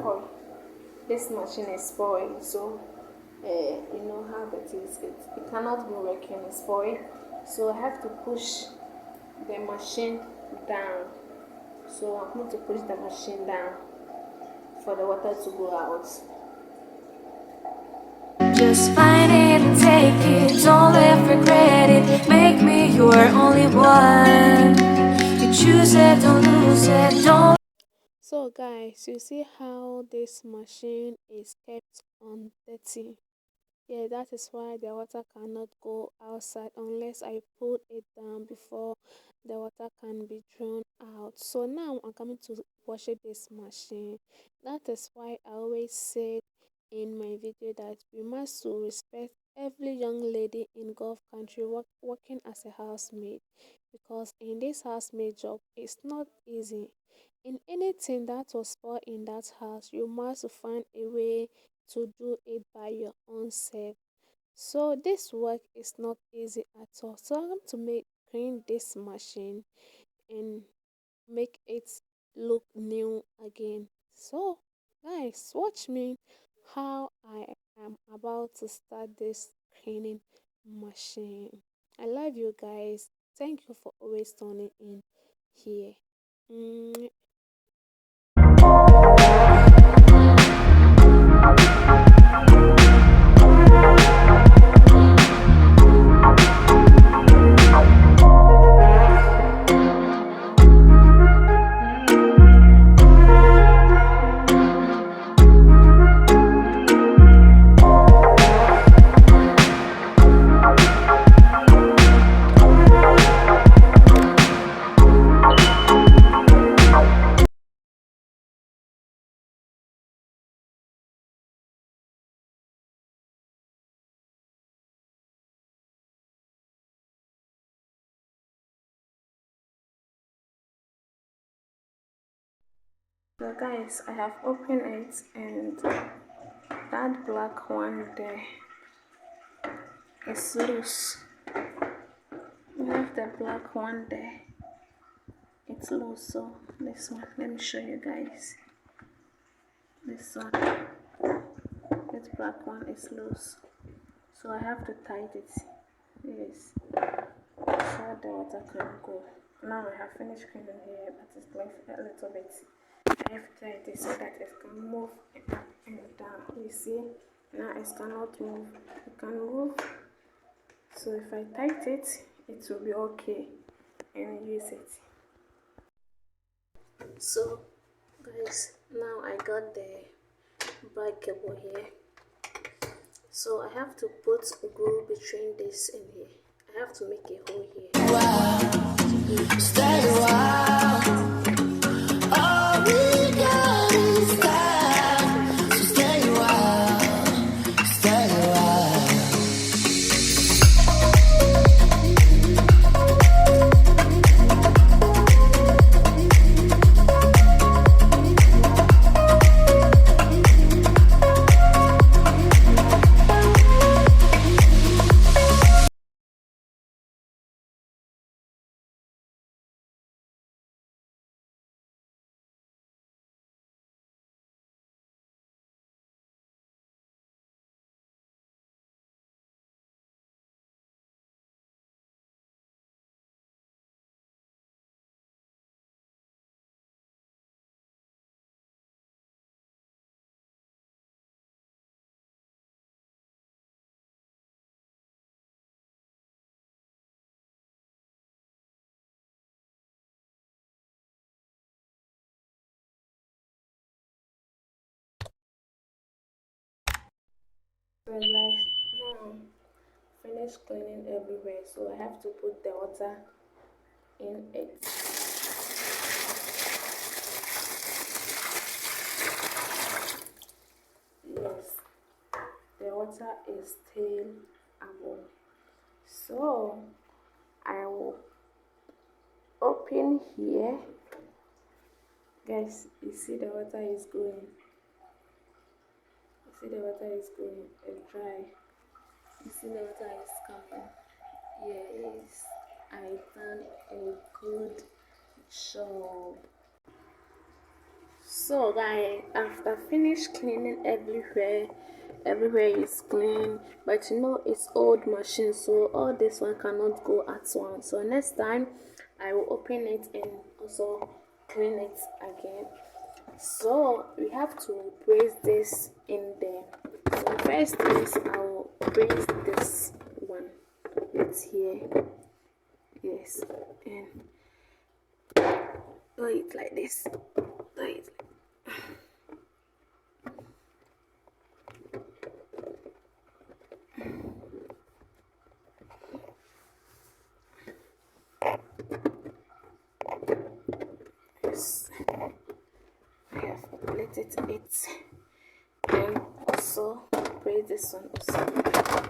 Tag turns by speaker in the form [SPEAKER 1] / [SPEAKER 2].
[SPEAKER 1] spoiled. This machine is spoiled, so you know how that is. It cannot be working. It's spoiled, so I have to push the machine down. So I'm going to push the machine down for the water to go out.
[SPEAKER 2] Just find it and take it, don't live regret it. Make me your only one. You choose it, don't lose it, don't.
[SPEAKER 1] So guys, you see how this machine is kept on 30. Yeah, that is why the water cannot go outside unless I put it down before the water can be drawn out. So now I'm coming to wash this machine. That is why I always say in my video that we must to respect every young lady in Gulf country working as a housemaid, because in this housemaid job it's not easy. In anything that was spoiled in that house, you must find a way to do it by your own self. So this work is not easy at all. So I'm going to make clean this machine and make it look new again. So guys, watch me how I am about to start this cleaning machine. I love you guys. Thank you for always tuning in here. So guys, I have opened it, and that black one there is loose. We have the black one there, it's loose. So this one, let me show you guys. This one, this black one is loose, so I have to tighten it. Yes, so the water can go. Now I have finished cleaning here, but it's left a little bit. I have to tighten it so that it can move up and down. You see, now it cannot move. It can move. So if I tighten it, it will be okay and use it. So guys, now I got the bride cable here. So I have to put glue between this in here. I have to make a hole here.
[SPEAKER 2] Stay a while. All we got is time. So stay a while. Stay a while.
[SPEAKER 1] So guys, now finish cleaning everywhere, so I have to put the water in it. Yes, the water is still above. So I will open here. Guys, you see the water is going. You see the water is going. It's dry. You see the water is coming. Yes, I done a good job. So guys, after finished cleaning everywhere is clean, but it's old machine, so all this one cannot go at once. So next time I will open it and also clean it again. So we have to place this in there. So first is I will place this one. It's here. Yes, and do it like this. Do it. Yes, I have completed it. And also place this one also.